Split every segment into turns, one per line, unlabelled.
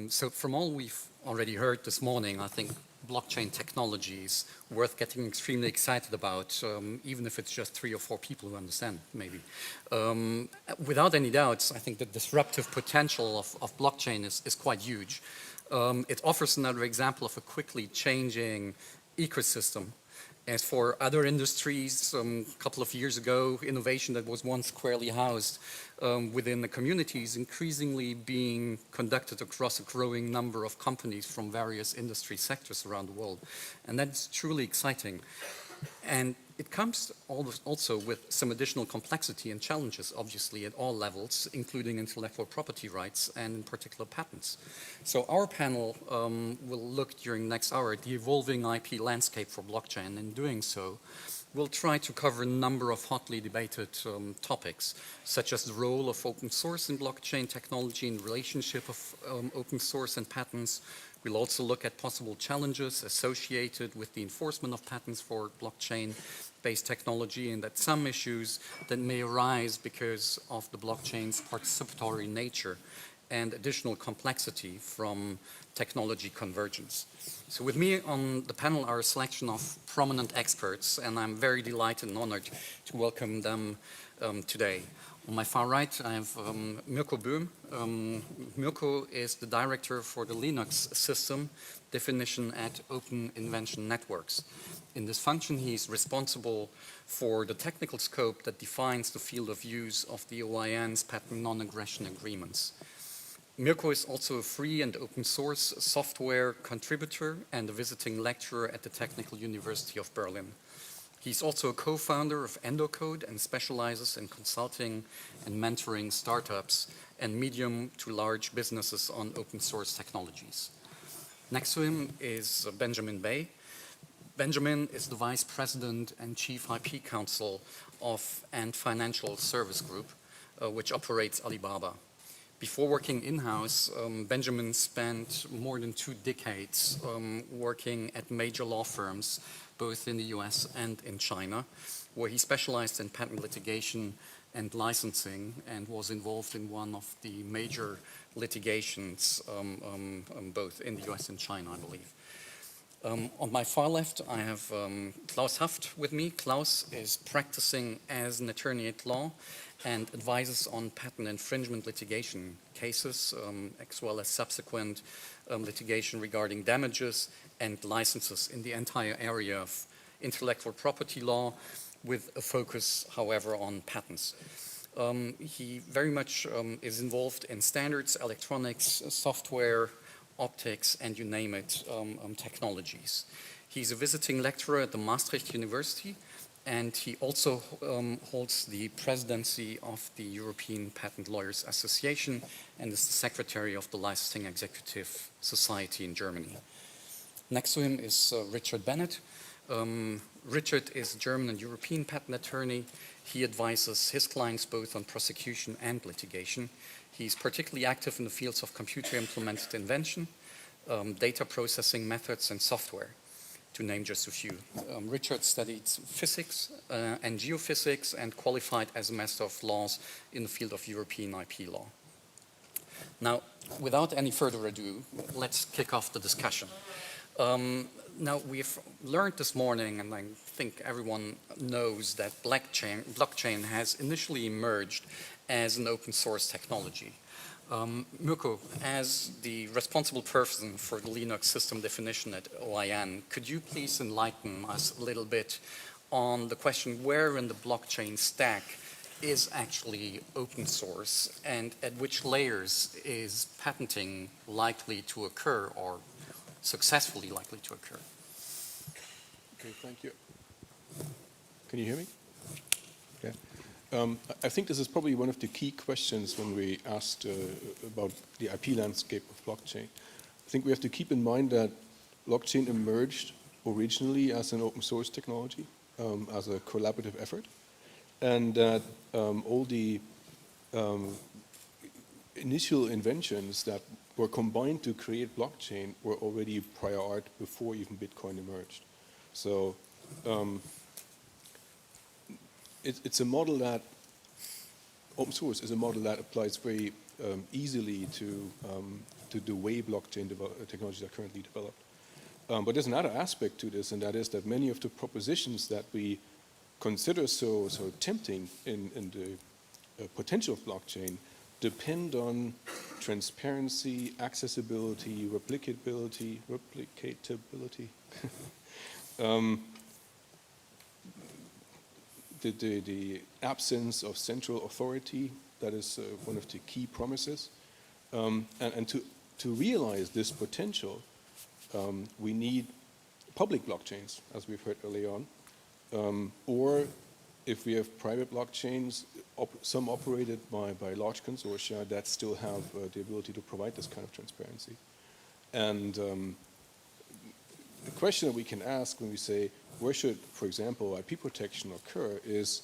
So from all we've already heard this morning, I think blockchain technology is worth getting extremely excited about, even if it's just 3 or 4 people who understand, maybe. Without any doubts, I think the disruptive potential of blockchain is quite huge. It offers another example of a quickly changing ecosystem. As for other industries, a couple of years ago, innovation that was once squarely housed within the community is increasingly being conducted across a growing number of companies from various industry sectors around the world. And that's truly exciting. And it comes also with some additional complexity and challenges, obviously, at all levels, including intellectual property rights and in particular patents. So our panel will look during the next hour at the evolving IP landscape for blockchain. And in doing so, we'll try to cover a number of hotly debated topics, such as the role of open source in blockchain technology in the relationship of open source and patents. We'll also look at possible challenges associated with the enforcement of patents for blockchain-based technology, and at some issues that may arise because of the blockchain's participatory nature and additional complexity from technology convergence. So with me on the panel are a selection of prominent experts, and I'm very delighted and honored to welcome them today. On my far right, I have Mirko Boehm. Mirko is the director for the Linux system definition at Open Invention Networks. In this function, he's responsible for the technical scope that defines the field of use of the OIN's patent non-aggression agreements. Mirko is also a free and open source software contributor and a visiting lecturer at the Technical University of Berlin. He's also a co-founder of Endocode and specializes in consulting and mentoring startups and medium to large businesses on open source technologies. Next to him is Benjamin Bay. Benjamin is the Vice President and Chief IP Counsel of Ant Financial Service Group, which operates Alibaba. Before working in-house, Benjamin spent more than 2 decades working at major law firms, both in the US and in China, where he specialized in patent litigation and licensing and was involved in one of the major litigations, both in the US and China, I believe. On my far left, I have Klaus Haft with me. Klaus is practicing as an attorney at law and advises on patent infringement litigation cases, as well as subsequent litigation regarding damages and licenses in the entire area of intellectual property law, with a focus, however, on patents. He very much is involved in standards, electronics, software, optics, and you name it, technologies. He's a visiting lecturer at the Maastricht University, and he also holds the presidency of the European Patent Lawyers Association and is the secretary of the Licensing Executive Society in Germany. Next to him is Richard Bennett. Richard is a German and European patent attorney. He advises his clients both on prosecution and litigation. He's particularly active in the fields of computer-implemented invention, data processing methods, and software, to name just a few. Richard studied physics and geophysics and qualified as a Master of Laws in the field of European IP law. Now, without any further ado, let's kick off the discussion. Now, we've learned this morning, and I think everyone knows, that blockchain has initially emerged as an open source technology. Mirko, as the responsible person for the Linux system definition at OIN, could you please enlighten us a little bit on the question where in the blockchain stack is actually open source, and at which layers is patenting likely to occur or successfully likely to occur?
Okay, thank you. Can you hear me? Yeah. I think this is probably one of the key questions when we asked about the IP landscape of blockchain. I think we have to keep in mind that blockchain emerged originally as an open source technology, as a collaborative effort, and that all the initial inventions that were combined to create blockchain were already prior art before even Bitcoin emerged. So it's a model that open source is a model that applies very easily to the way blockchain technologies are currently developed. But there's another aspect to this, and that is that many of the propositions that we consider so tempting in the potential of blockchain depend on transparency, accessibility, replicatability, the absence of central authority. That is one of the key promises. And to realize this potential, we need public blockchains, as we've heard earlier on, or if we have private blockchains, some operated by large consortia that still have the ability to provide this kind of transparency. And the question that we can ask when we say, where should, for example, IP protection occur is,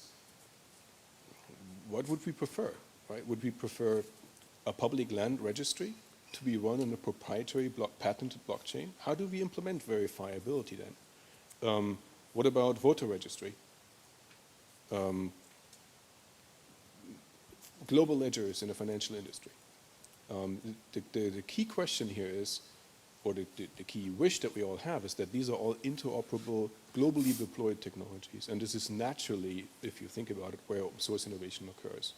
what would we prefer, right? Would we prefer a public land registry to be run on a proprietary patented blockchain? How do we implement verifiability then? What about voter registry? Global ledgers in the financial industry. The key question here is, or the key wish that we all have is that these are all interoperable, globally deployed technologies. And this is naturally, if you think about it, where open source innovation occurs.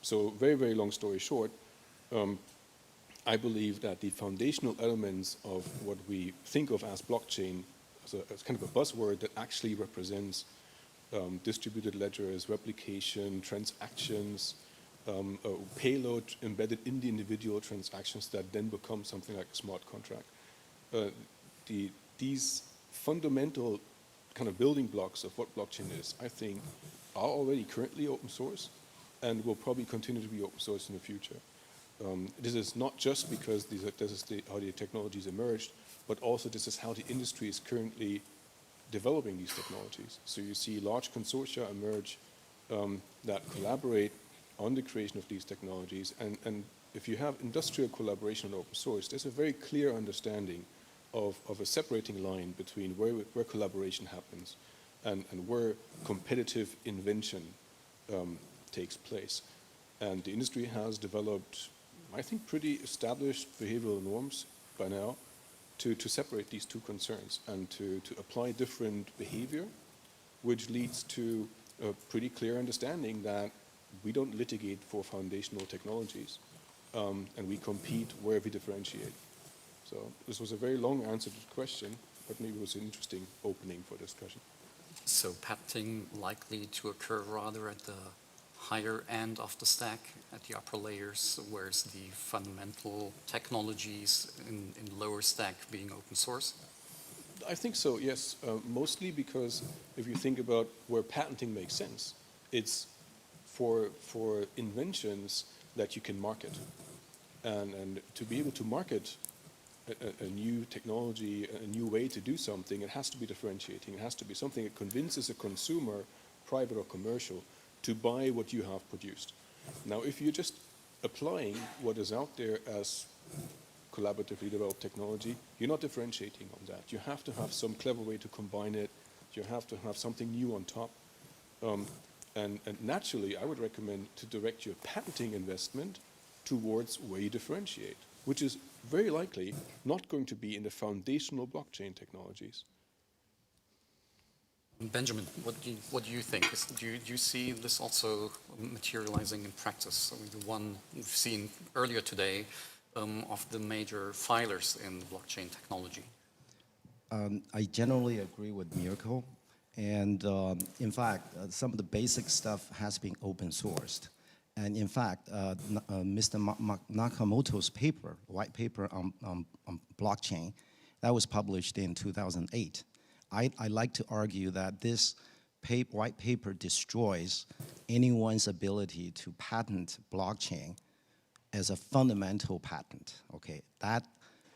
So very, very long story short, I believe that the foundational elements of what we think of as blockchain, as kind of a buzzword that actually represents distributed ledgers, replication, transactions, payload embedded in the individual transactions that then become something like a smart contract. These fundamental kind of building blocks of what blockchain is, I think, are already currently open source and will probably continue to be open source in the future. This is not just because this is how the technologies emerged, but also this is how the industry is currently developing these technologies. So you see large consortia emerge that collaborate on the creation of these technologies. And if you have industrial collaboration on open source, there's a very clear understanding of a separating line between where collaboration happens and where competitive invention takes place. And the industry has developed, I think, pretty established behavioral norms by now to separate these two concerns and to apply different behavior, which leads to a pretty clear understanding that we don't litigate for foundational technologies, and we compete where we differentiate. So this was a very long answer to the question, but maybe it was an interesting opening for discussion.
So patenting likely to occur rather at the higher end of the stack, at the upper layers, whereas the fundamental technologies in lower stack being open source?
I think so, yes. Mostly because if you think about where patenting makes sense, it's for inventions that you can market. And to be able to market a new technology, a new way to do something, it has to be differentiating. It has to be something that convinces a consumer, private or commercial, to buy what you have produced. Now, if you're just applying what is out there as collaboratively developed technology, you're not differentiating on that. You have to have some clever way to combine it. You have to have something new on top. And naturally, I would recommend to direct your patenting investment towards where you differentiate, which is very likely not going to be in the foundational blockchain technologies.
Benjamin, what do you think? Do you see this also materializing in practice? I mean, the one we've seen earlier today of the major filers in blockchain technology.
I generally agree with Mirko. And in fact, some of the basic stuff has been open sourced. And in fact, Mr. Nakamoto's paper, white paper on blockchain, that was published in 2008. I like to argue that this white paper destroys anyone's ability to patent blockchain as a fundamental patent, okay? That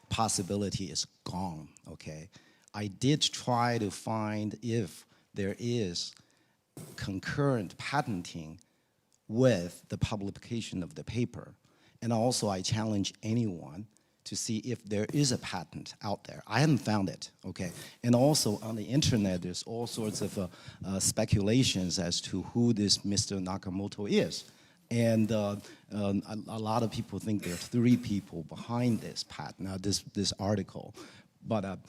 possibility is gone, okay? I did try to find if there is concurrent patenting with the publication of the paper. And also I challenge anyone to see if there is a patent out there. I haven't found it, okay? And also on the internet, there's all sorts of speculations as to who this Mr. Nakamoto is. And a lot of people think there are 3 people behind this patent, this article. But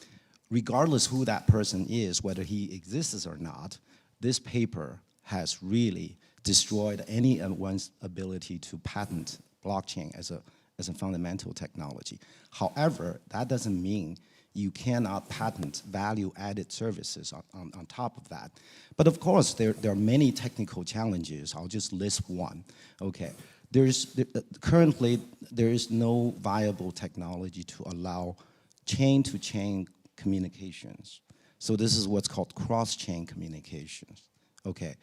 regardless who that person is, whether he exists or not, this paper has really destroyed anyone's ability to patent blockchain as a fundamental technology. However, that doesn't mean you cannot patent value-added services on top of that. But of course, there are many technical challenges. I'll just list one. Okay, currently, there is no viable technology to allow chain-to-chain communications. So this is what's called cross-chain communications. Okay,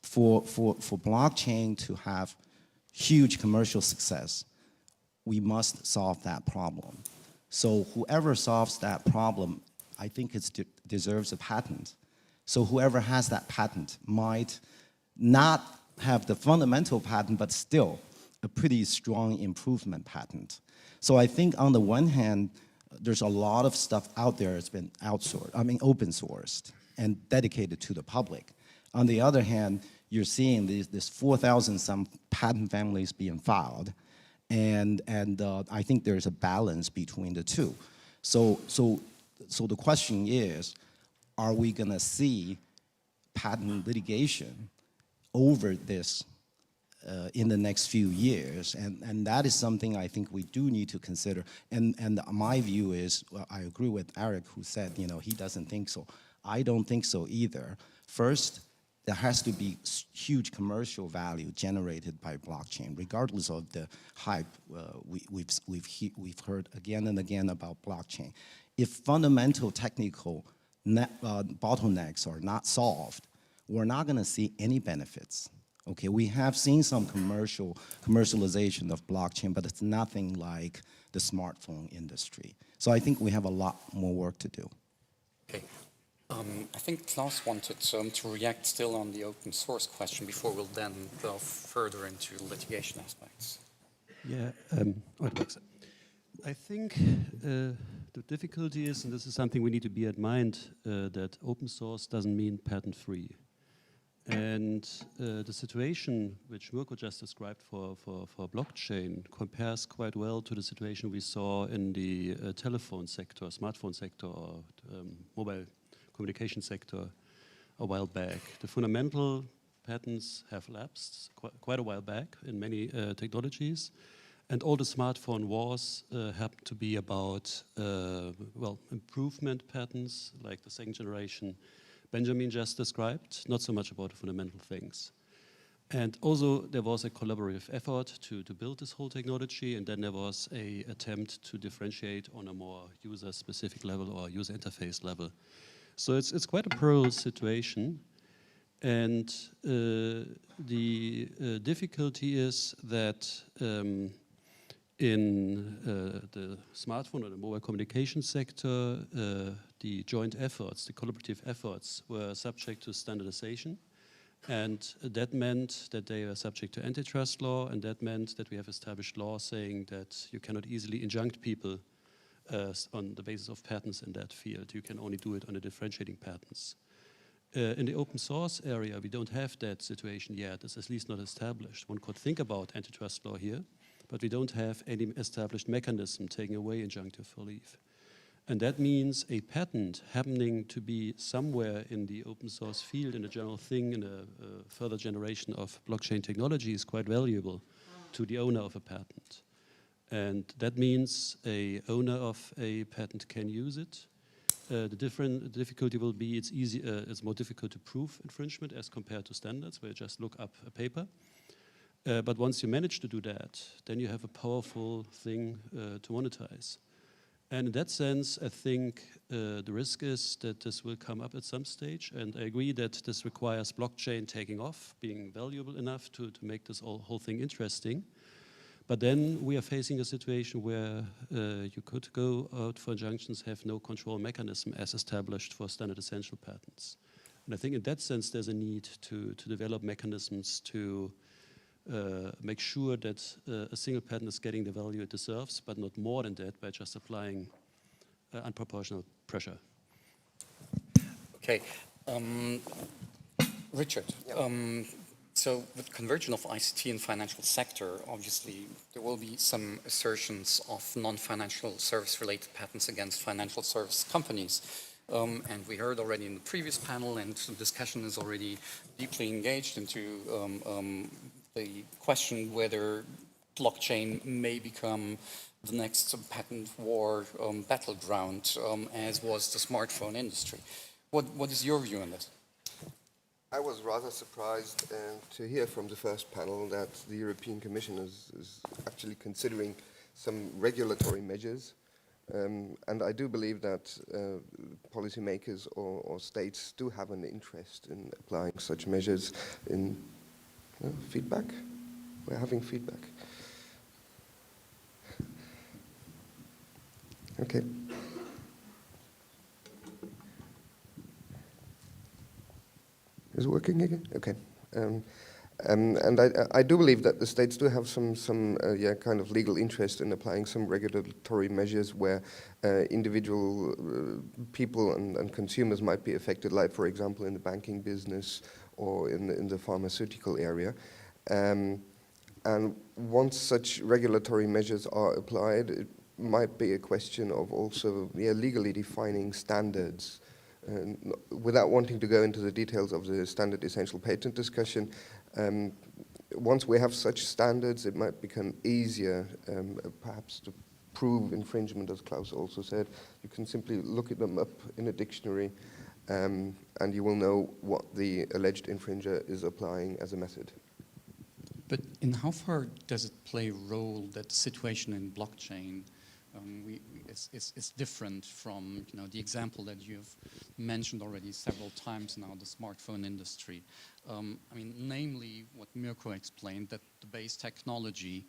for blockchain to have huge commercial success, we must solve that problem. So whoever solves that problem, I think it deserves a patent. So whoever has that patent might not have the fundamental patent, but still a pretty strong improvement patent. So I think on the one hand, there's a lot of stuff out there that's been open sourced and dedicated to the public. On the other hand, you're seeing this 4,000 some patent families being filed. And I think there's a balance between the two. So the question is, are we gonna see patent litigation over this in the next few years? And that is something I think we do need to consider. And my view is, well, I agree with Eric who said, he doesn't think so. I don't think so either. First, there has to be huge commercial value generated by blockchain, regardless of the hype we've heard again and again about blockchain. If fundamental technical bottlenecks are not solved, we're not going to see any benefits. Okay, we have seen some commercialization of blockchain, but it's nothing like the smartphone industry. So I think we have a lot more work to do.
Okay. I think Klaus wanted to react still on the open source question before we'll then delve further into litigation aspects.
Yeah, I think the difficulty is, and this is something we need to bear in mind, that open source doesn't mean patent-free. And the situation which Mirko just described for blockchain compares quite well to the situation we saw in the telephone sector, smartphone sector, or mobile communication sector a while back. The fundamental patents have lapsed quite a while back in many technologies, and all the smartphone wars happen to be about, well, improvement patents, like the second generation Benjamin just described, not so much about the fundamental things. And also there was a collaborative effort to build this whole technology, and then there was an attempt to differentiate on a more user-specific level or user interface level. So it's quite a parallel situation, and the difficulty is that in the smartphone or the mobile communication sector, the joint efforts, the collaborative efforts were subject to standardization, and that meant that they were subject to antitrust law, and that meant that we have established law saying that you cannot easily injunct people on the basis of patents in that field. You can only do it on the differentiating patents. In the open source area, we don't have that situation yet. It's at least not established. One could think about antitrust law here, but we don't have any established mechanism taking away injunctive relief. And that means a patent happening to be somewhere in the open source field, in a general thing, in a further generation of blockchain technology is quite valuable to the owner of a patent. And that means a owner of a patent can use it. The difficulty will be it's more difficult to prove infringement as compared to standards, where you just look up a paper. But once you manage to do that, then you have a powerful thing to monetize. And in that sense, I think the risk is that this will come up at some stage. And I agree that this requires blockchain taking off, being valuable enough to make this whole thing interesting. But then we are facing a situation where you could go out for injunctions, have no control mechanism as established for standard essential patents. And I think in that sense, there's a need to develop mechanisms to make sure that a single patent is getting the value it deserves, but not more than that by just applying unproportional pressure.
Okay. Richard, so with convergence of ICT and financial sector, obviously there will be some assertions of non-financial service-related patents against financial service companies. And we heard already in the previous panel, and the discussion is already deeply engaged into the question whether blockchain may become the next patent war battleground, as was the smartphone industry. What is your view on this?
I was rather surprised to hear from the first panel that the European Commission is actually considering some regulatory measures. And I do believe that policymakers or states do have an interest in applying such measures in feedback. We're having feedback. Okay. Is it working again? Okay. And I do believe that the states do have some kind of legal interest in applying some regulatory measures where individual people and consumers might be affected, like, for example, in the banking business or in the pharmaceutical area. And once such regulatory measures are applied, it might be a question of also legally defining standards. Without wanting to go into the details of the standard essential patent discussion, once we have such standards, it might become easier, perhaps, to prove infringement, as Klaus also said. You can simply look them up in a dictionary, and you will know what the alleged infringer is applying as a method.
But in how far does it play a role that the situation in blockchain is different from the example that you've mentioned already several times now, the smartphone industry? I mean, namely what Mirko explained, that the base technology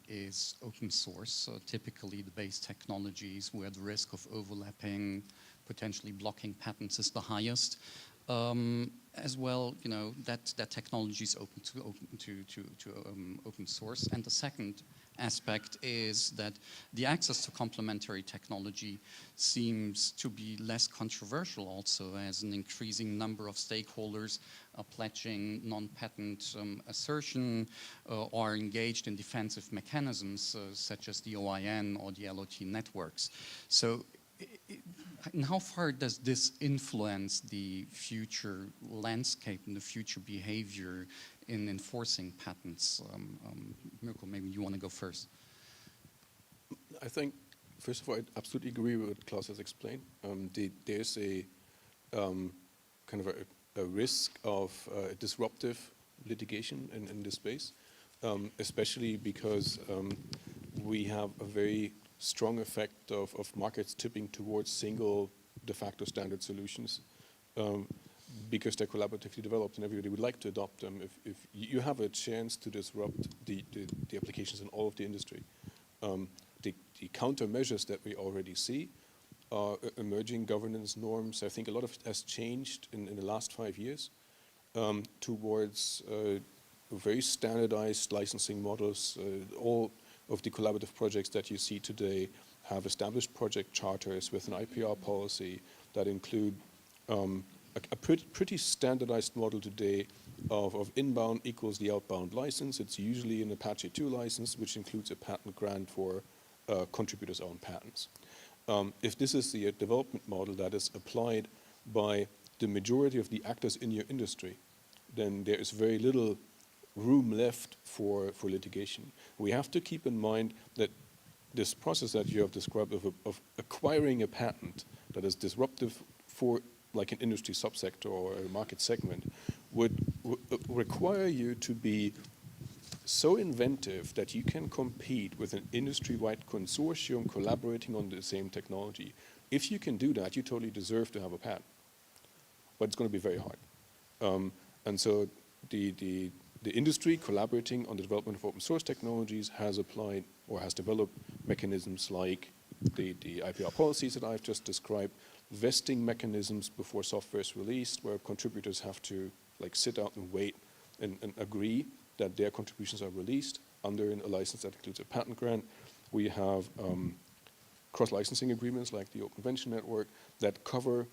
is open source. So typically the base technologies where the risk of overlapping, potentially blocking patents is the highest. As well, that technology is open to open source. And the second aspect is that the access to complementary technology seems to be less controversial also, as an increasing number of stakeholders are pledging non-patent assertion or engaged in defensive mechanisms such as the OIN or the LOT networks. So and how far does this influence the future landscape and the future behavior in enforcing patents? Mirko, maybe you want to go first.
I think, first of all, I absolutely agree with what Klaus has explained. There's a kind of a risk of disruptive litigation in this space, especially because we have a very strong effect of markets tipping towards single de facto standard solutions because they're collaboratively developed and everybody would like to adopt them. If you have a chance to disrupt the applications in all of the industry, the countermeasures that we already see are emerging governance norms. I think a lot of it has changed in the last 5 years towards very standardized licensing models. All of the collaborative projects that you see today have established project charters with an IPR policy that include a pretty standardized model today of inbound equals the outbound license. It's usually an Apache 2 license, which includes a patent grant for contributors' own patents. If this is the development model that is applied by the majority of the actors in your industry, then there is very little room left for litigation. We have to keep in mind that this process that you have described of acquiring a patent that is disruptive for like an industry subsector or a market segment would require you to be so inventive that you can compete with an industry-wide consortium collaborating on the same technology. If you can do that, you totally deserve to have a patent. But it's going to be very hard. And so the industry collaborating on the development of open source technologies has applied or has developed mechanisms like the IPR policies that I've just described, vesting mechanisms before software is released, where contributors have to like sit out and wait and agree that their contributions are released under a license that includes a patent grant. We have cross-licensing agreements like the Open Invention Network that cover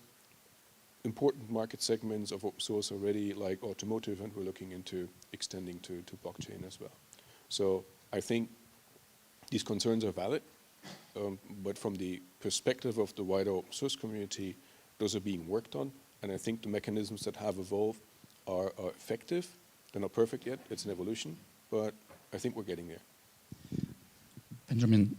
important market segments of open source already, like automotive, and we're looking into extending to blockchain as well. So I think these concerns are valid, but from the perspective of the wider open source community, those are being worked on, and I think the mechanisms that have evolved are effective. They're not perfect yet, it's an evolution, but I think we're getting there.
Benjamin,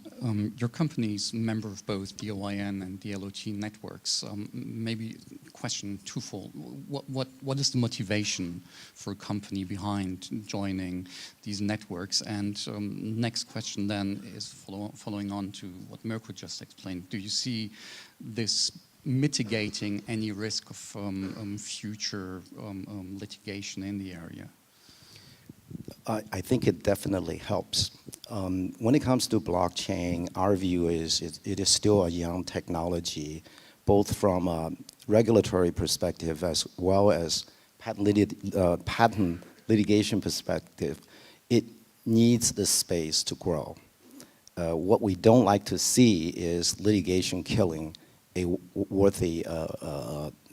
your company is a member of both the OIN and the LOT networks. Maybe question twofold. What is the motivation for a company behind joining these networks? And next question then is following on to what Mirko just explained. Do you see this mitigating any risk of future litigation in the area?
I think it definitely helps. When it comes to blockchain, our view is it is still a young technology, both from a regulatory perspective as well as patent litigation perspective. It needs the space to grow. What we don't like to see is litigation killing a worthy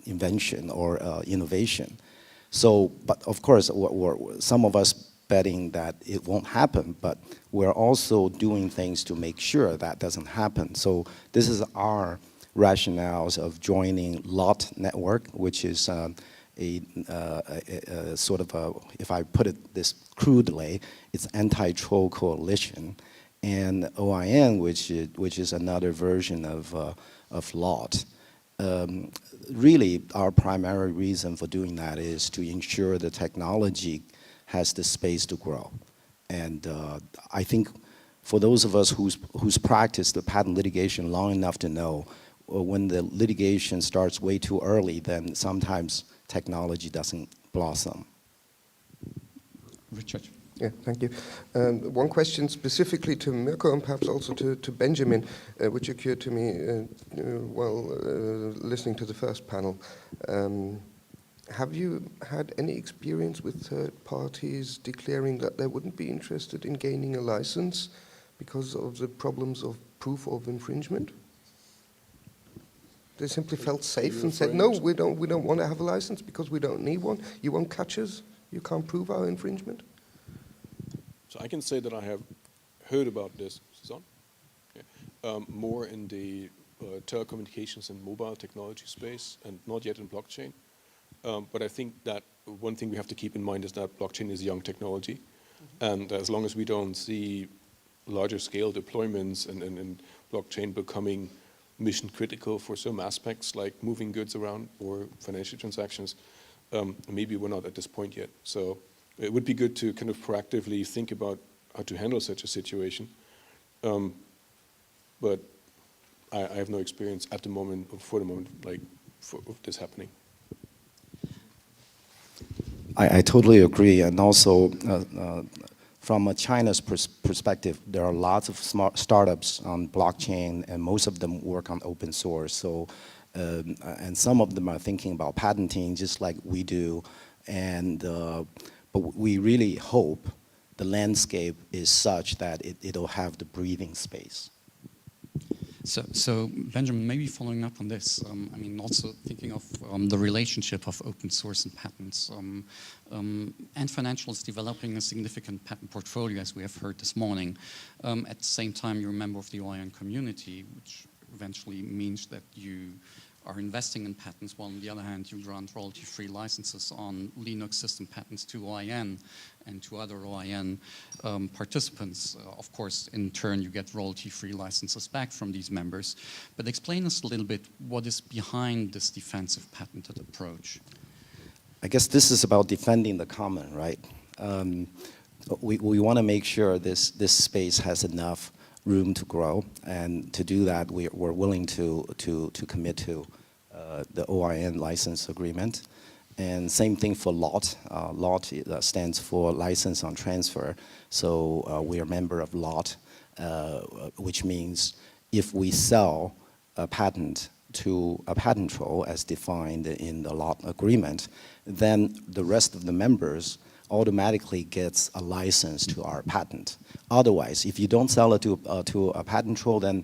invention or innovation. So, but of course, some of us betting that it won't happen, but we're also doing things to make sure that doesn't happen. So this is our rationales of joining LOT network, which is a sort of a, if I put it this crudely, it's anti-troll coalition, and OIN, which is another version of LOT. Really, our primary reason for doing that is to ensure the technology has the space to grow. And I think for those of us who's practiced the patent litigation long enough to know, when the litigation starts way too early, then sometimes technology doesn't blossom.
Richard.
Yeah, thank you. One question specifically to Mirko and perhaps also to Benjamin, which occurred to me while listening to the first panel. Have you had any experience with third parties declaring that they wouldn't be interested in gaining a license because of the problems of proof of infringement? They simply felt safe and said, no, we don't want to have a license because we don't need one. You won't catch us. You can't prove our infringement.
So I can say that I have heard about this, more in the telecommunications and mobile technology space, and not yet in blockchain. But I think that one thing we have to keep in mind is that blockchain is young technology, and as long as we don't see larger scale deployments and blockchain becoming mission critical for some aspects like moving goods around or financial transactions, maybe we're not at this point yet. So it would be good to kind of proactively think about how to handle such a situation. But I have no experience at the moment, or for the moment, of this happening.
I totally agree, and also from a China's perspective, there are lots of smart startups on blockchain, and most of them work on open source. So, and some of them are thinking about patenting, just like we do. And but we really hope the landscape is such that it'll have the breathing space.
So Benjamin, maybe following up on this, I mean, also thinking of the relationship of open source and patents. Ant Financial is developing a significant patent portfolio, as we have heard this morning. At the same time, you're a member of the OIN community, which eventually means that you are investing in patents, while on the other hand, you grant royalty-free licenses on Linux system patents to OIN and to other OIN participants. Of course, in turn, you get royalty-free licenses back from these members. But explain us a little bit what is behind this defensive patented approach.
I guess this is about defending the common, right? We want to make sure this space has enough room to grow, and to do that, we're willing to commit to the OIN license agreement. And same thing for LOT. LOT stands for License on Transfer. So we are a member of LOT, which means if we sell a patent to a patent troll as defined in the LOT agreement, then the rest of the members automatically gets a license to our patent. Otherwise, if you don't sell it to a patent troll, then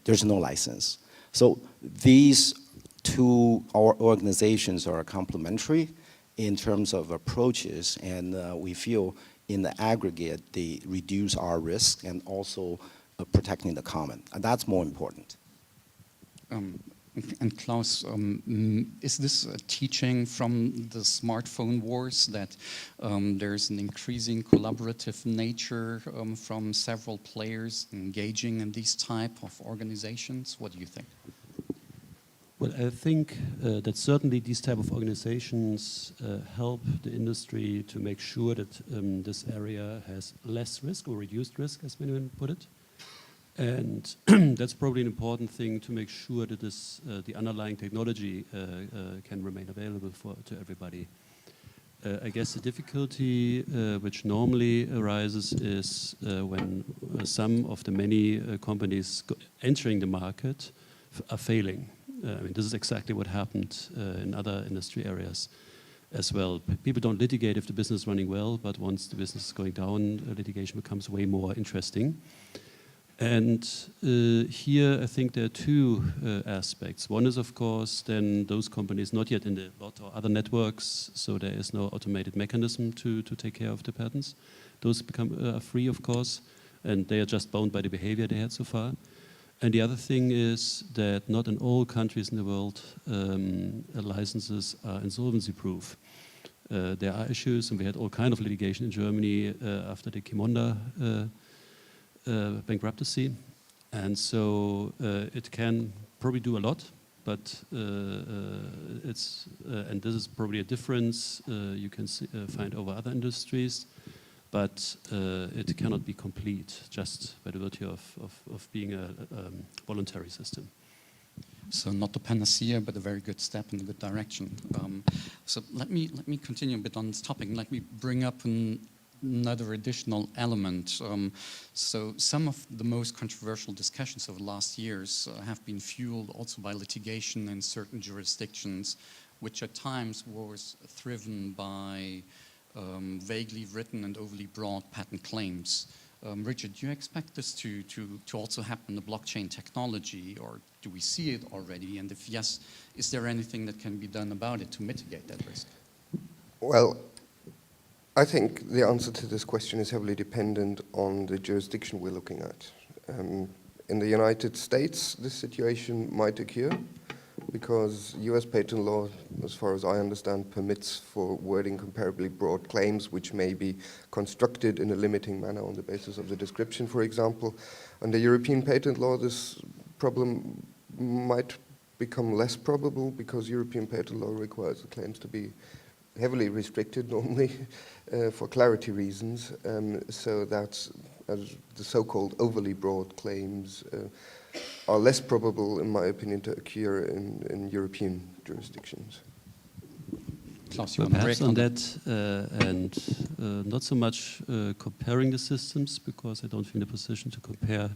there's no license. So these two organizations are complementary in terms of approaches, and we feel in the aggregate they reduce our risk and also protecting the common. And that's more important.
And Klaus, is this a teaching from the smartphone wars that there's an increasing collaborative nature from several players engaging in these type of organizations? What do you think?
Well, I think that certainly these type of organizations help the industry to make sure that this area has less risk or reduced risk, as many put it. And that's probably an important thing to make sure that this, the underlying technology can remain available to everybody. I guess the difficulty which normally arises is when some of the many companies entering the market are failing. I mean, this is exactly what happened in other industry areas as well. People don't litigate if the business is running well, but once the business is going down, litigation becomes way more interesting. And here I think there are two aspects. One is, of course, then those companies not yet in the lot or other networks, so there is no automated mechanism to take care of the patents. Those become free, of course, and they are just bound by the behavior they had so far. And the other thing is that not in all countries in the world licenses are insolvency proof. There are issues, and we had all kind of litigation in Germany after the Qimonda bankruptcy, and so it can probably do a lot, but it's and this is probably a difference you can find over other industries, but it cannot be complete just by the virtue of being a voluntary system.
So not the panacea, but a very good step in the good direction. So let me continue a bit on this topic. Let me bring up another additional element. So some of the most controversial discussions of the last years have been fueled also by litigation in certain jurisdictions, which at times was driven by vaguely written and overly broad patent claims. Richard, do you expect this to also happen in the blockchain technology, or do we see it already? And if yes, is there anything that can be done about it to mitigate that risk?
Well, I think the answer to this question is heavily dependent on the jurisdiction we're looking at. In the United States, this situation might occur because US patent law, as far as I understand, permits for wording comparably broad claims which may be constructed in a limiting manner on the basis of the description, for example. Under European patent law, this problem might become less probable because European patent law requires the claims to be heavily restricted normally for clarity reasons. So that's the so-called overly broad claims are less probable, in my opinion, to occur in European jurisdictions.
Klaus, you
Well,
want to
perhaps
break
on that, and not so much comparing the systems, because I don't think in a position to compare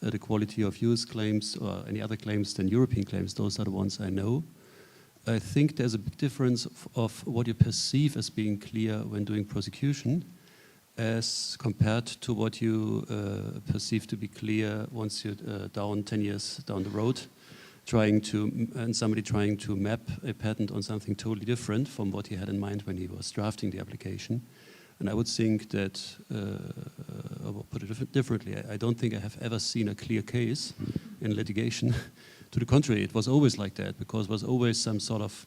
the quality of US claims or any other claims than European claims. Those are the ones I know. I think there's a big difference of what you perceive as being clear when doing prosecution as compared to what you perceive to be clear once you're down 10 years down the road, somebody trying to map a patent on something totally different from what he had in mind when he was drafting the application. And I would think that, I'll put it differently, I don't think I have ever seen a clear case in litigation. To the contrary, it was always like that, because there was always some sort of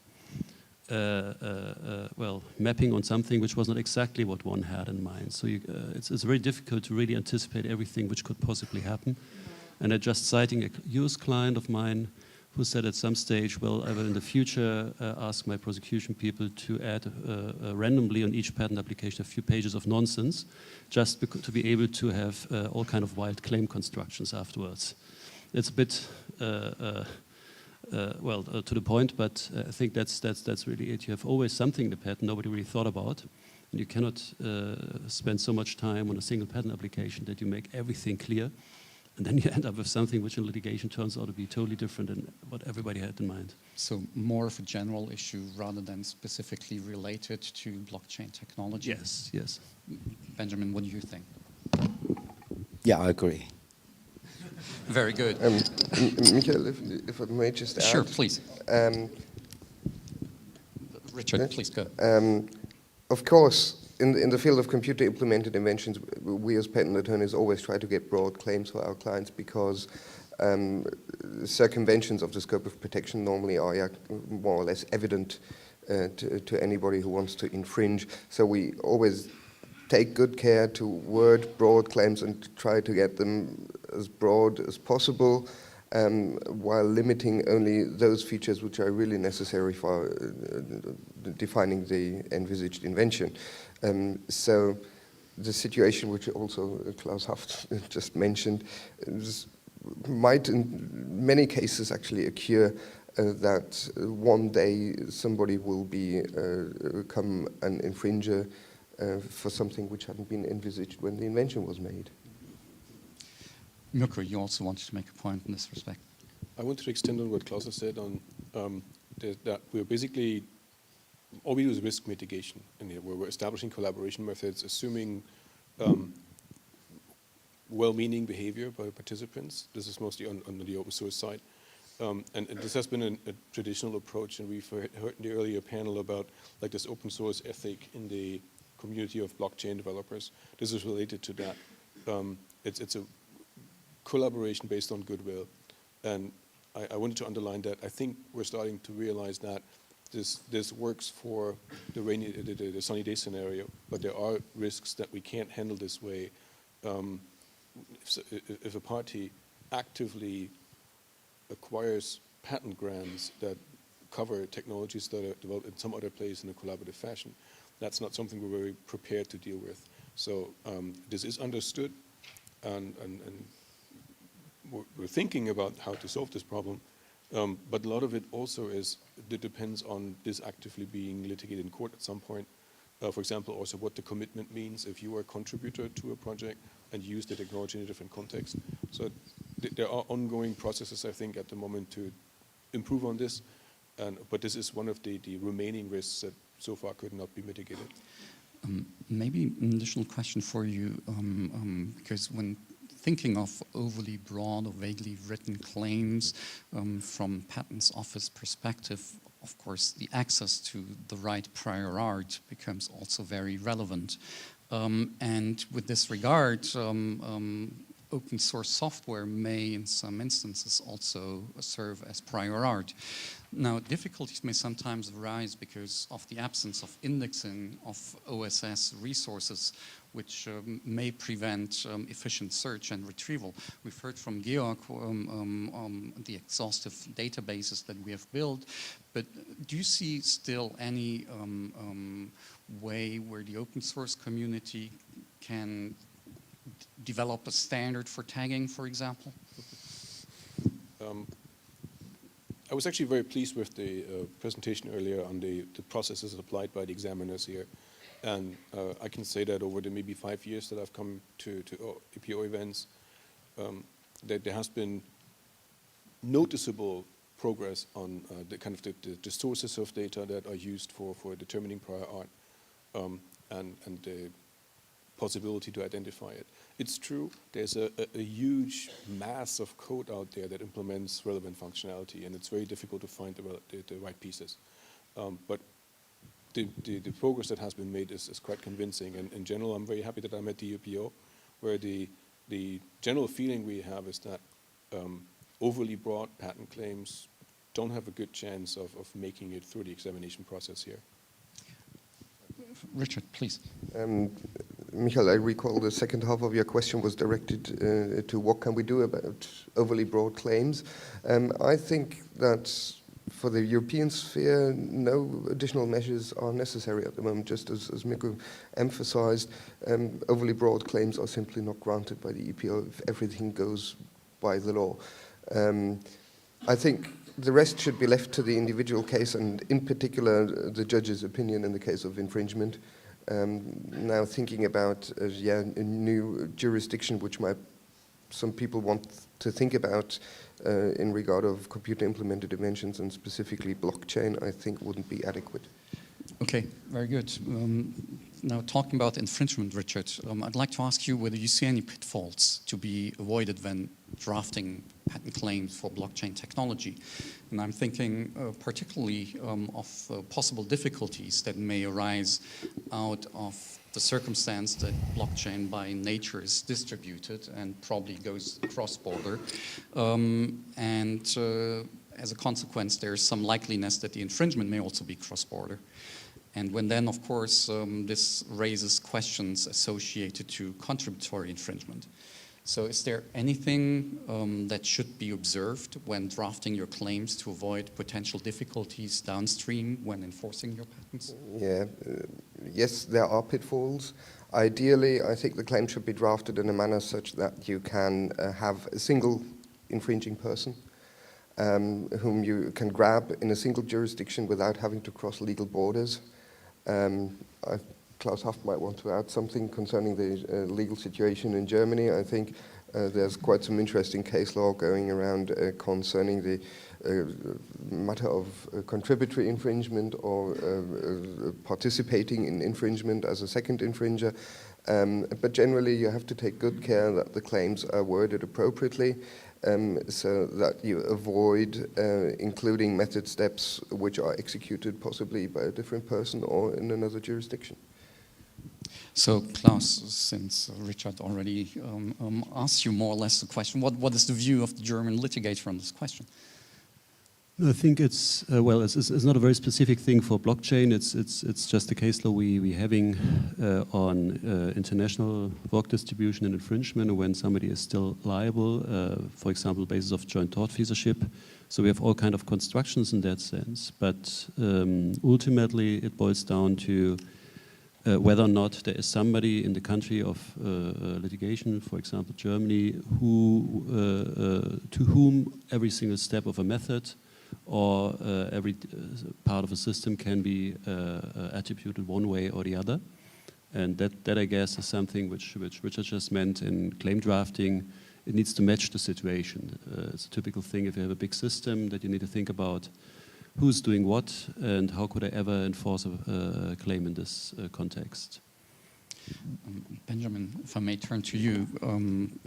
mapping on something which was not exactly what one had in mind. So it's very difficult to really anticipate everything which could possibly happen. And I'm just citing a US client of mine who said at some stage, well, I will in the future ask my prosecution people to add randomly on each patent application a few pages of nonsense, just to be able to have all kind of wild claim constructions afterwards. It's a bit to the point, but I think that's really it. You have always something in the patent nobody really thought about, and you cannot spend so much time on a single patent application that you make everything clear. And then you end up with something which in litigation turns out to be totally different than what everybody had in mind.
So more of a general issue rather than specifically related to blockchain technology?
Yes, yes.
Benjamin, what do you think?
Yeah, I agree.
Very good.
Michael, if I may just add.
Sure, please. Richard, please go.
Of course, in the field of computer-implemented inventions, we as patent attorneys always try to get broad claims for our clients because circumventions of the scope of protection normally are more or less evident to anybody who wants to infringe. So we always take good care to word broad claims and try to get them as broad as possible, while limiting only those features which are really necessary for defining the envisaged invention. So the situation which also Klaus Haft just mentioned might in many cases actually occur that one day somebody will become an infringer for something which hadn't been envisaged when the invention was made.
Mirko, you also wanted to make a point in this respect.
I want to extend on what Klaus has said on that we're basically, all we do is risk mitigation. And we're establishing collaboration methods, assuming well-meaning behavior by participants. This is mostly on the open source side. And this has been a traditional approach, and we've heard in the earlier panel about like this open source ethic in the community of blockchain developers. This is related to that. It's a collaboration based on goodwill. And I wanted to underline that I think we're starting to realize that this works for the sunny day scenario, but there are risks that we can't handle this way. If a party actively acquires patent grants that cover technologies that are developed in some other place in a collaborative fashion, that's not something we're very prepared to deal with. So this is understood, and we're thinking about how to solve this problem, but a lot of it also depends on this actively being litigated in court at some point. For example, also what the commitment means if you are a contributor to a project and use the technology in a different context. So there are ongoing processes, I think, at the moment to improve on this, but this is one of the remaining risks that so far could not be mitigated.
Maybe an additional question for you, because when thinking of overly broad or vaguely written claims from patents office perspective, of course, the access to the right prior art becomes also very relevant. And with this regard, open source software may, in some instances, also serve as prior art. Now, difficulties may sometimes arise because of the absence of indexing of OSS resources, which may prevent efficient search and retrieval. We've heard from Georg the exhaustive databases that we have built, but do you see still any way where the open source community can develop a standard for tagging, for example?
I was actually very pleased with the presentation earlier on the processes applied by the examiners here. And I can say that over the maybe 5 years that I've come to EPO events, that there has been noticeable progress on the kind of the sources of data that are used for determining prior art and the possibility to identify it. It's true, there's a huge mass of code out there that implements relevant functionality, and it's very difficult to find the right pieces. But the progress that has been made is quite convincing, and in general, I'm very happy that I'm at the EPO, where the general feeling we have is that overly broad patent claims don't have a good chance of making it through the examination process here.
Richard, please.
Michael, I recall the second half of your question was directed to what can we do about overly broad claims. I think that for the European sphere, no additional measures are necessary at the moment, just as Mirko emphasized. Overly broad claims are simply not granted by the EPO if everything goes by the law. I think the rest should be left to the individual case, and in particular, the judge's opinion in the case of infringement. Now thinking about a new jurisdiction which might some people want to think about in regard of computer-implemented inventions and specifically blockchain, I think wouldn't be adequate.
Okay, very good. Now talking about infringement, Richard, I'd like to ask you whether you see any pitfalls to be avoided when drafting patent claims for blockchain technology. And I'm thinking particularly of possible difficulties that may arise out of the circumstance that blockchain by nature is distributed and probably goes cross-border. As a consequence, there's some likeliness that the infringement may also be cross-border. And when then, of course, this raises questions associated to contributory infringement. So is there anything that should be observed when drafting your claims to avoid potential difficulties downstream when enforcing your patents?
Yeah, yes, there are pitfalls. Ideally, I think the claim should be drafted in a manner such that you can have a single infringing person whom you can grab in a single jurisdiction without having to cross legal borders. Klaus Haft might want to add something concerning the legal situation in Germany. I think there's quite some interesting case law going around concerning the matter of contributory infringement or participating in infringement as a second infringer. But generally, you have to take good care that the claims are worded appropriately so that you avoid including method steps which are executed possibly by a different person or in another jurisdiction.
So, Klaus, since Richard already asked you more or less the question, what is the view of the German litigator on this question?
I think it's well, it's not a very specific thing for blockchain. It's just a case law we having on international work distribution and infringement when somebody is still liable, for example, basis of joint tortfeasorship. So we have all kind of constructions in that sense. But ultimately, it boils down to whether or not there is somebody in the country of litigation, for example, Germany, who to whom every single step of a method or every part of a system can be attributed one way or the other. And that I guess is something which Richard just meant in claim drafting. It needs to match the situation. It's a typical thing if you have a big system that you need to think about who's doing what and how could I ever enforce a claim in this context.
Benjamin, if I may turn to you,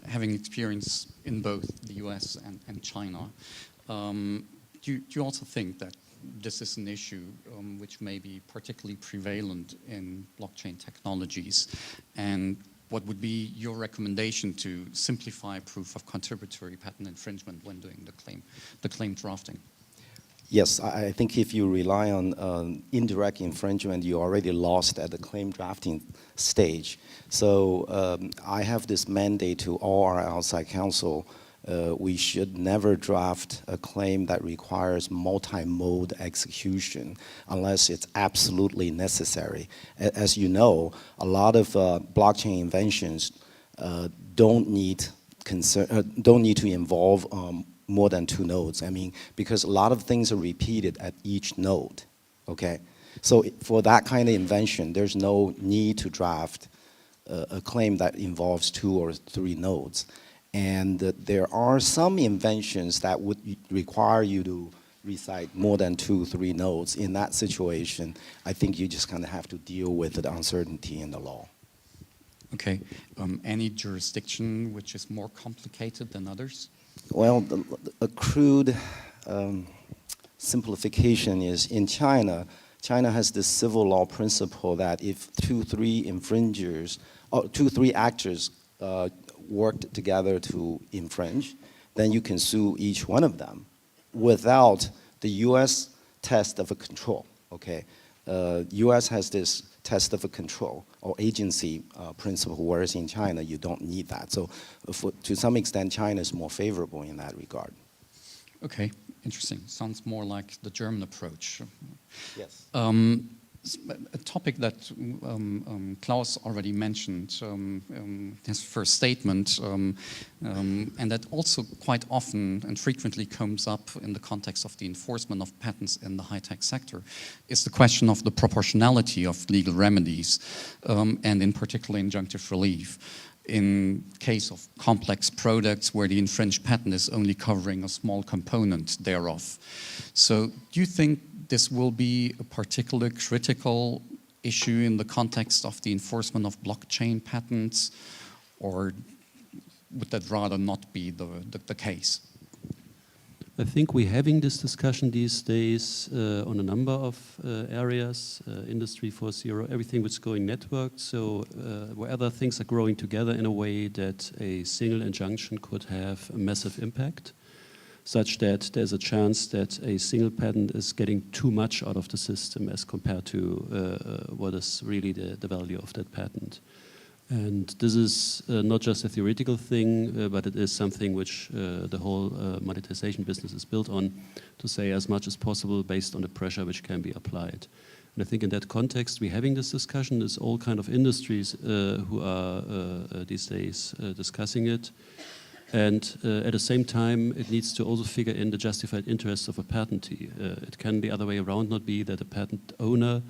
having experience in both the US and China, do you also think that this is an issue which may be particularly prevalent in blockchain technologies? And what would be your recommendation to simplify proof of contributory patent infringement when doing the claim drafting?
Yes, I think if you rely on indirect infringement, you already lost at the claim drafting stage. So I have this mandate to all our outside counsel. We should never draft a claim that requires multi-mode execution unless it's absolutely necessary. As you know, a lot of blockchain inventions don't need to involve more than two nodes. I mean, because a lot of things are repeated at each node, okay? So for that kind of invention, there's no need to draft a claim that involves 2 or 3 nodes. And there are some inventions that would require you to recite more than 2, 3 nodes. In that situation, I think you just kind of have to deal with the uncertainty in the law.
Okay, any jurisdiction which is more complicated than others?
Well, a crude simplification is in China. China has this civil law principle that if 2, 3 infringers, or 2, 3 actors worked together to infringe, then you can sue each one of them without the U.S. test of a control. Okay, U.S. has this test of a control or agency principle, whereas in China you don't need that. So to some extent, China is more favorable in that regard.
Okay, interesting. Sounds more like the German approach.
Yes.
A topic that Klaus already mentioned in his first statement, and that also quite often and frequently comes up in the context of the enforcement of patents in the high-tech sector, is the question of the proportionality of legal remedies, and in particular injunctive relief. in case of complex products where the infringed patent is only covering a small component thereof. So do you think this will be a particular critical issue in the context of the enforcement of blockchain patents, or would that rather not be the case?
I think we're having this discussion these days on a number of areas, Industry 4.0, everything which is going networked, so where other things are growing together in a way that a single injunction could have a massive impact, such that there's a chance that a single patent is getting too much out of the system as compared to what is really the value of that patent. And this is not just a theoretical thing, but it is something which the whole monetization business is built on, to say as much as possible based on the pressure which can be applied. And I think in that context, we're having this discussion. There's all kind of industries who are these days discussing it. And at the same time, it needs to also figure in the justified interests of a patentee. It can the other way around not be that a patent owner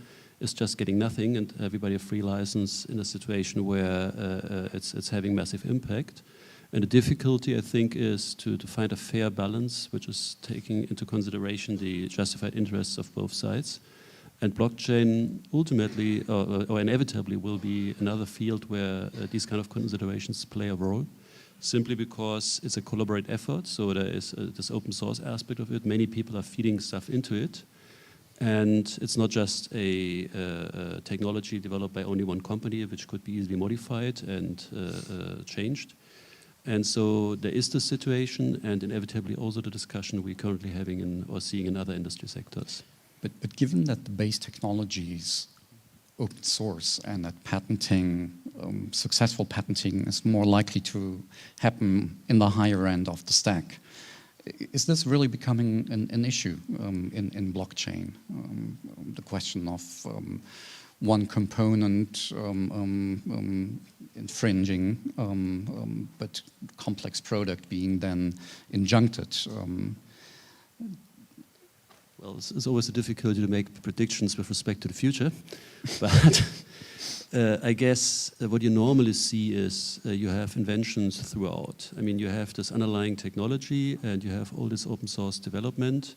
is just getting nothing and everybody a free license in a situation where it's having massive impact. And the difficulty, I think, is to find a fair balance which is taking into consideration the justified interests of both sides. And blockchain ultimately or inevitably will be another field where these kind of considerations play a role, simply because it's a collaborative effort. So there is this open source aspect of it. Many people are feeding stuff into it. And it's not just a technology developed by only one company, which could be easily modified and changed. And so there is this situation, and inevitably also the discussion we're currently having or seeing in other industry sectors.
But given that the base technology is open source and that patenting, successful patenting is more likely to happen in the higher end of the stack, is this really becoming an issue in blockchain? The question of one component infringing, but complex product being then injuncted.
Well, it's always a difficulty to make predictions with respect to the future, but I guess what you normally see is you have inventions throughout. I mean, you have this underlying technology and you have all this open source development,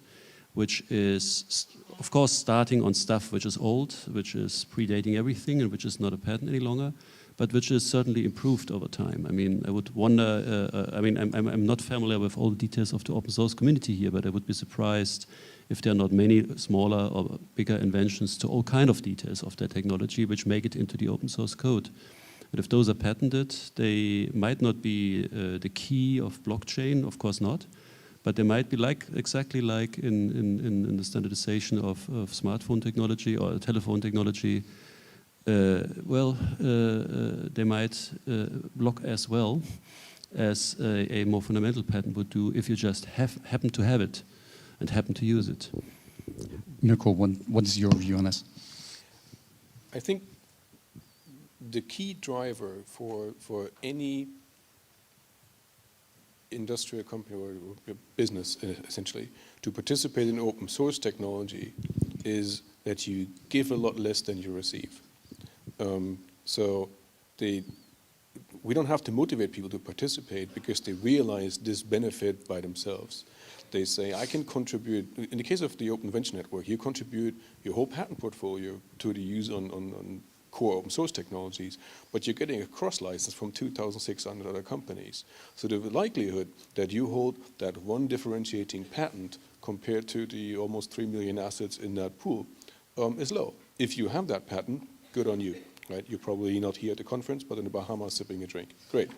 which is, of course, starting on stuff which is old, which is predating everything and which is not a patent any longer, but which is certainly improved over time. I mean, I would wonder, I'm not familiar with all the details of the open source community here, but I would be surprised if there are not many smaller or bigger inventions to all kind of details of that technology which make it into the open source code. But if those are patented, they might not be the key of blockchain, of course not, but they might be exactly like in the standardization of smartphone technology or telephone technology. They might block as well as a more fundamental patent would do if you just happen to have it and happen to use it.
Mirko, what is your view on this?
I think the key driver for any industrial company or business, essentially, to participate in open source technology is that you give a lot less than you receive. We don't have to motivate people to participate because they realize this benefit by themselves. They say, I can contribute, in the case of the Open Invention Network, you contribute your whole patent portfolio to the use on core open source technologies, but you're getting a cross-license from 2,600 other companies. So the likelihood that you hold that one differentiating patent compared to the almost 3 million assets in that pool is low. If you have that patent, good on you. Right? You're probably not here at the conference, but in the Bahamas sipping a drink. Great.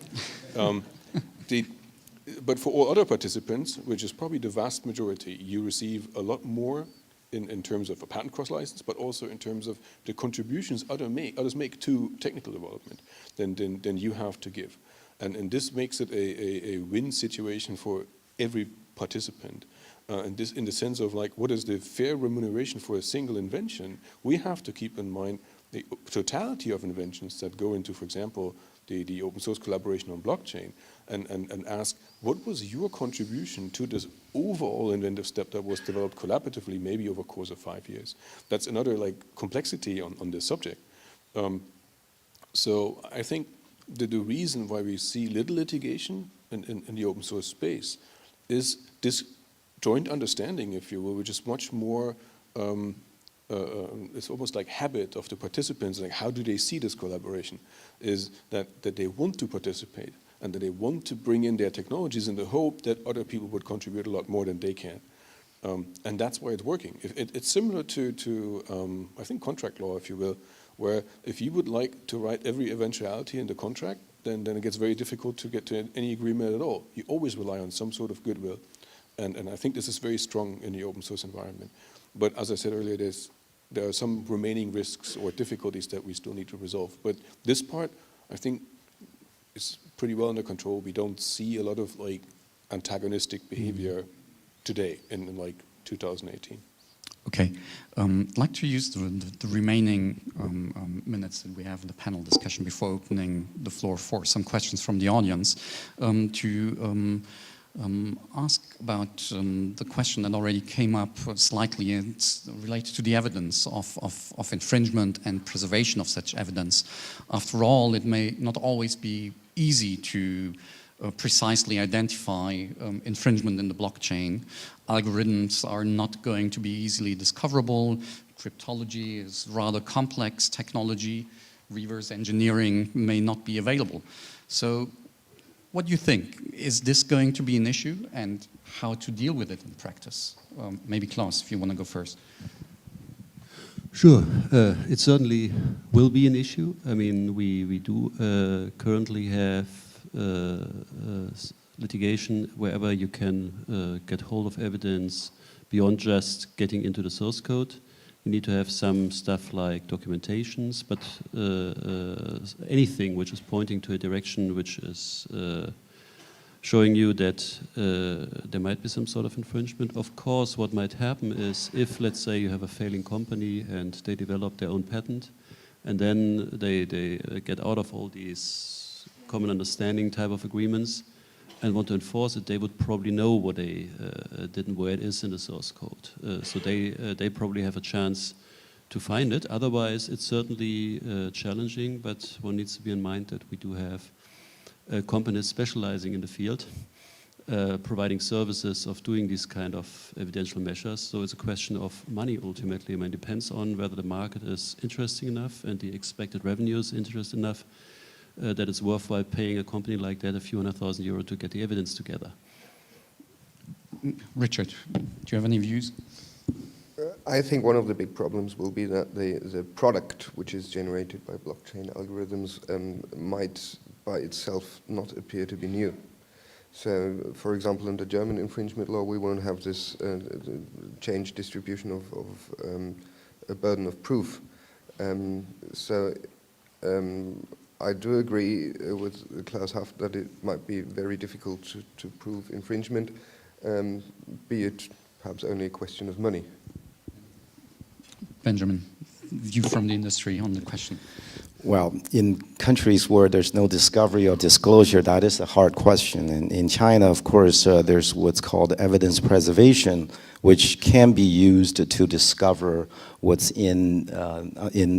But for all other participants, which is probably the vast majority, you receive a lot more in terms of a patent cross-license, but also in terms of the contributions others make to technical development than you have to give. And this makes it a win situation for every participant. And this in the sense of like, what is the fair remuneration for a single invention? We have to keep in mind the totality of inventions that go into, for example, the open source collaboration on blockchain, and ask, what was your contribution to this overall inventive step that was developed collaboratively, maybe over a course of 5 years? That's another like complexity on this subject. So I think the reason why we see little litigation in the open source space is this joint understanding, if you will, which is much more, it's almost like habit of the participants, like how do they see this collaboration, is that they want to participate and that they want to bring in their technologies in the hope that other people would contribute a lot more than they can. And that's why it's working. It's similar to I think, contract law, if you will, where if you would like to write every eventuality in the contract, then it gets very difficult to get to any agreement at all. You always rely on some sort of goodwill. And I think this is very strong in the open source environment. But as I said earlier, there are some remaining risks or difficulties that we still need to resolve. But this part, I think, is pretty well under control. We don't see a lot of like antagonistic behavior today in like 2018.
Okay, I'd like to use the remaining minutes that we have in the panel discussion before opening the floor for some questions from the audience to ask about the question that already came up slightly. It's related to the evidence of infringement and preservation of such evidence. After all, it may not always be easy to precisely identify infringement in the blockchain. Algorithms are not going to be easily discoverable. Cryptology is rather complex technology. Reverse engineering may not be available. So what do you think? Is this going to be an issue, and how to deal with it in practice? Maybe Klaus, if you want to go first.
Sure, it certainly will be an issue. I mean, we do currently have litigation wherever you can get hold of evidence beyond just getting into the source code. You need to have some stuff like documentations, but anything which is pointing to a direction which is showing you that there might be some sort of infringement. Of course, what might happen is if, let's say, you have a failing company and they develop their own patent, and then they get out of all these common understanding type of agreements and want to enforce it, they would probably know what they did and where it is in the source code. So they probably have a chance to find it. Otherwise, it's certainly challenging, but one needs to be in mind that we do have companies specializing in the field, providing services of doing these kind of evidential measures. So it's a question of money ultimately. I mean, it depends on whether the market is interesting enough and the expected revenue is interesting enough that it's worthwhile paying a company like that a few €100,000 to get the evidence together.
Richard, do you have any views?
I think one of the big problems will be that the product which is generated by blockchain algorithms might by itself not appear to be new. So, for example, in the German infringement law, we won't have this change distribution of a burden of proof. I do agree with Klaus Haft that it might be very difficult to prove infringement, be it perhaps only a question of money.
Benjamin, view from the industry on the question.
Well, in countries where there's no discovery or disclosure, that is a hard question. And in China, of course, there's what's called evidence preservation, which can be used to discover what's in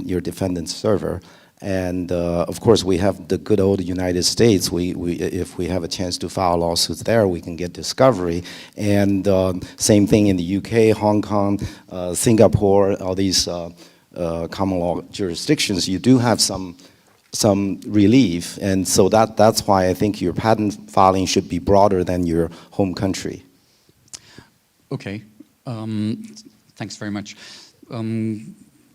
your defendant's server. And of course, we have the good old United States. If we have a chance to file lawsuits there, we can get discovery. And same thing in the UK, Hong Kong, Singapore, all these common law jurisdictions. You do have some relief, and so that's why I think your patent filing should be broader than your home country.
Okay, thanks very much.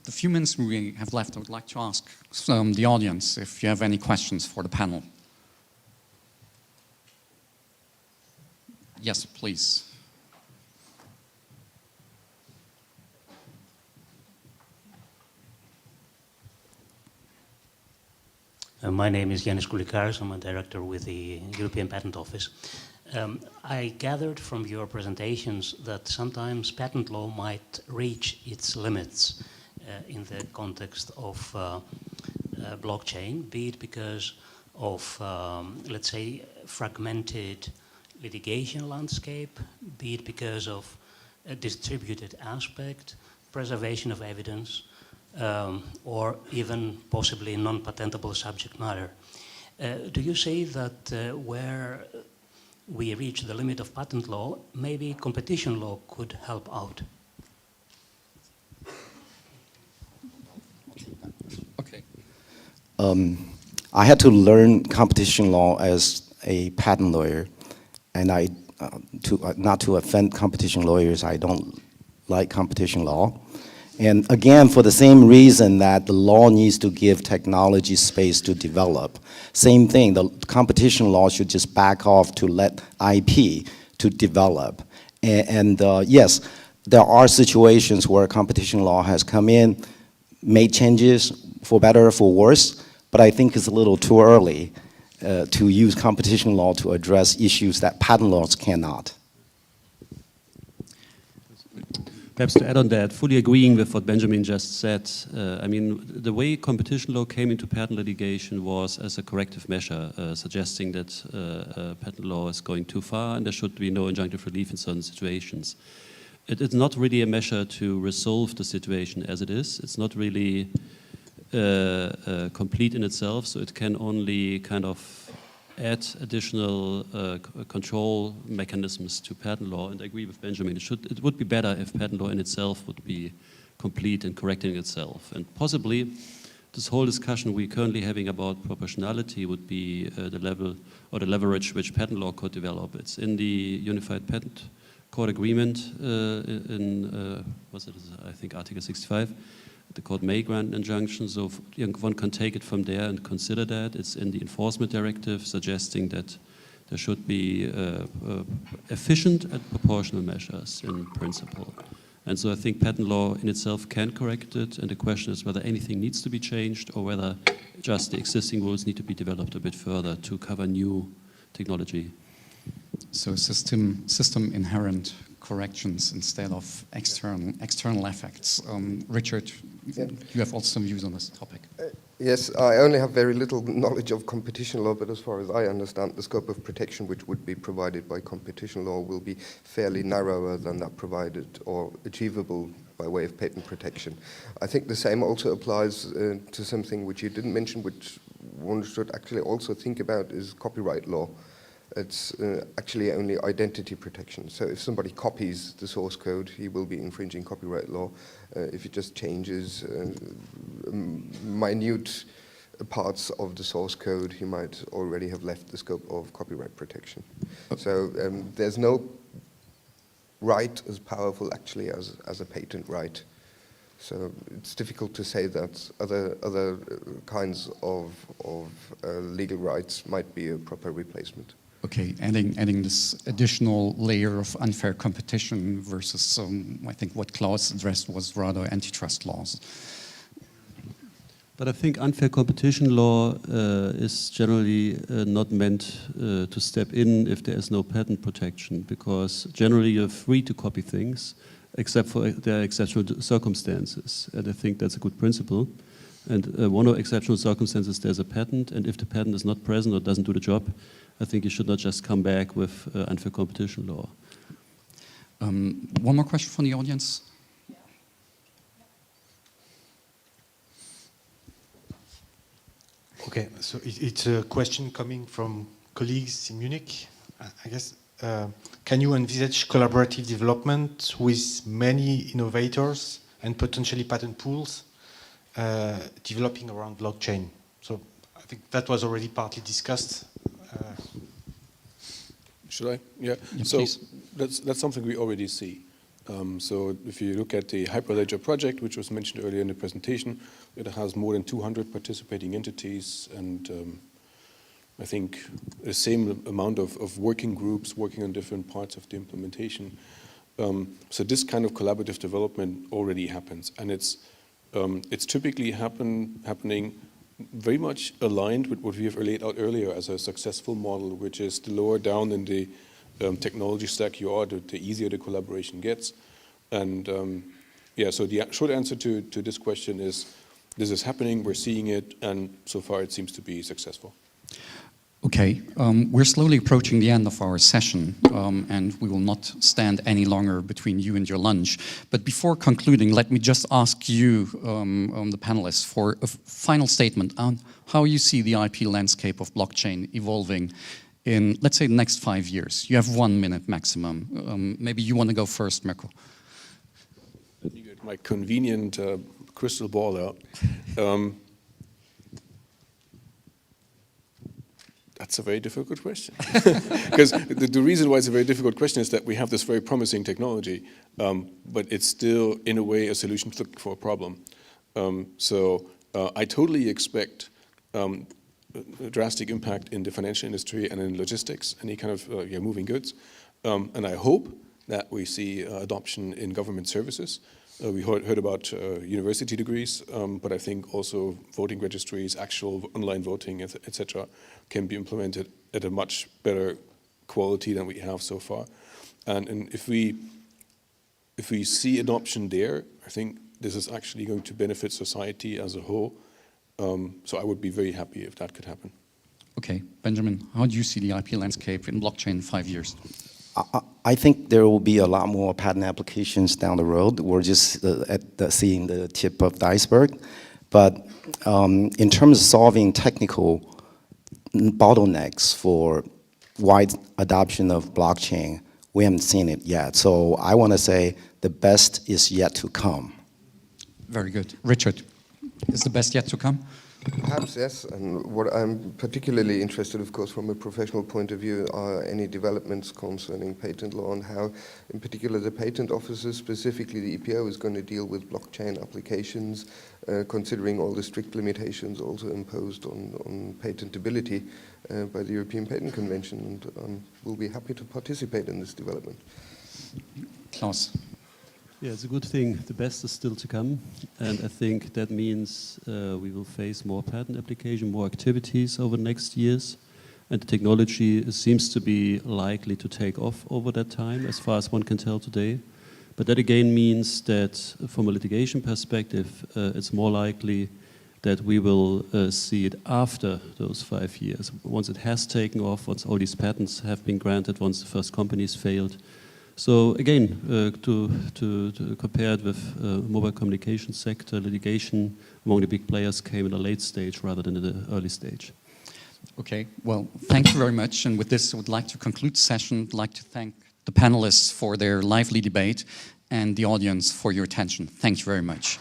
The few minutes we have left, I would like to ask the audience if you have any questions for the panel. Yes, please.
My name is Yanis Koulikaris. I'm a director with the European Patent Office. I gathered from your presentations that sometimes patent law might reach its limits in the context of blockchain, be it because of, let's say, fragmented litigation landscape, be it because of a distributed aspect, preservation of evidence, or even possibly non-patentable subject matter. Do you say that where we reach the limit of patent law, maybe competition law could help out?
Okay.
I had to learn competition law as a patent lawyer, and not to offend competition lawyers, I don't like competition law. And again, for the same reason that the law needs to give technology space to develop. Same thing, the competition law should just back off to let IP to develop. And yes, there are situations where competition law has come in, made changes for better or for worse, but I think it's a little too early to use competition law to address issues that patent laws cannot.
Perhaps to add on that, fully agreeing with what Benjamin just said, I mean, the way competition law came into patent litigation was as a corrective measure, suggesting that patent law is going too far and there should be no injunctive relief in certain situations. It is not really a measure to resolve the situation as it is. It's not really complete in itself, so it can only kind of add additional control mechanisms to patent law, and I agree with Benjamin. It would be better if patent law in itself would be complete and correcting itself. And possibly this whole discussion we're currently having about proportionality would be the level or the leverage which patent law could develop. It's in the Unified Patent Court Agreement what's it, I think Article 65. The court may grant an injunction, so one can take it from there and consider that. It's in the enforcement directive suggesting that there should be efficient and proportional measures in principle. And so I think patent law in itself can correct it, and the question is whether anything needs to be changed or whether just the existing rules need to be developed a bit further to cover new technology.
So system inherent corrections instead of external effects. Richard, you have also some views on this topic.
Yes, I only have very little knowledge of competition law, but as far as I understand, the scope of protection which would be provided by competition law will be fairly narrower than that provided or achievable by way of patent protection. I think the same also applies to something which you didn't mention, which one should actually also think about, is copyright law. It's actually only identity protection. So if somebody copies the source code, he will be infringing copyright law. If it just changes minute parts of the source code, he might already have left the scope of copyright protection. So there's no right as powerful actually as a patent right. So it's difficult to say that other kinds of legal rights might be a proper replacement.
Okay, adding this additional layer of unfair competition versus, I think what Klaus addressed was rather antitrust laws.
But I think unfair competition law is generally not meant to step in if there is no patent protection, because generally you're free to copy things, except for their exceptional circumstances. And I think that's a good principle. And one of exceptional circumstances, there's a patent, and if the patent is not present or doesn't do the job, I think you should not just come back with unfair competition law.
One more question from the audience.
Okay, so it's a question coming from colleagues in Munich, I guess. Can you envisage collaborative development with many innovators and potentially patent pools developing around blockchain? So I think that was already partly discussed.
Should I? Yeah. So that's something we already see. So if you look at the Hyperledger project, which was mentioned earlier in the presentation, it has more than 200 participating entities, and I think the same amount of working groups working on different parts of the implementation. So this kind of collaborative development already happens, and it's typically happening very much aligned with what we have laid out earlier as a successful model, which is the lower down in the technology stack you are, the easier the collaboration gets. And yeah, so the short answer to this question is, this is happening, we're seeing it, and so far it seems to be successful.
Okay, we're slowly approaching the end of our session, and we will not stand any longer between you and your lunch. But before concluding, let me just ask you, the panelists, for a final statement on how you see the IP landscape of blockchain evolving in, let's say, the next 5 years. You have 1 minute maximum. Maybe you want to go first, Mirko.
Let me get my convenient crystal ball out. That's a very difficult question. Because the reason why it's a very difficult question is that we have this very promising technology, but it's still, in a way, a solution for a problem. So I totally expect a drastic impact in the financial industry and in logistics, any kind of moving goods. And I hope that we see adoption in government services. We heard about university degrees, but I think also voting registries, actual online voting, etc., can be implemented at a much better quality than we have so far. And if we see adoption there, I think this is actually going to benefit society as a whole. So I would be very happy if that could happen.
Okay, Benjamin, how do you see the IP landscape in blockchain in 5 years?
I think there will be a lot more patent applications down the road. We're just seeing the tip of the iceberg. But in terms of solving technical bottlenecks for wide adoption of blockchain, we haven't seen it yet. So I want to say the best is yet to come.
Very good. Richard, is the best yet to come?
Perhaps, yes. And what I'm particularly interested, of course, from a professional point of view, are any developments concerning patent law and how, in particular, the patent offices, specifically the EPO, is going to deal with blockchain applications, considering all the strict limitations also imposed on patentability by the European Patent Convention. And we'll be happy to participate in this development.
Klaus.
Yeah, it's a good thing. The best is still to come. And I think that means we will face more patent application, more activities over the next years. And the technology seems to be likely to take off over that time, as far as one can tell today. But that again means that from a litigation perspective, it's more likely that we will see it after those 5 years. Once it has taken off, once all these patents have been granted, once the first companies failed. So again, to compare it with mobile communication sector, litigation among the big players came in a late stage rather than in the early stage.
Okay, well, thank you very much. And with this, I would like to conclude the session. I'd like to thank the panelists for their lively debate and the audience for your attention. Thank you very much.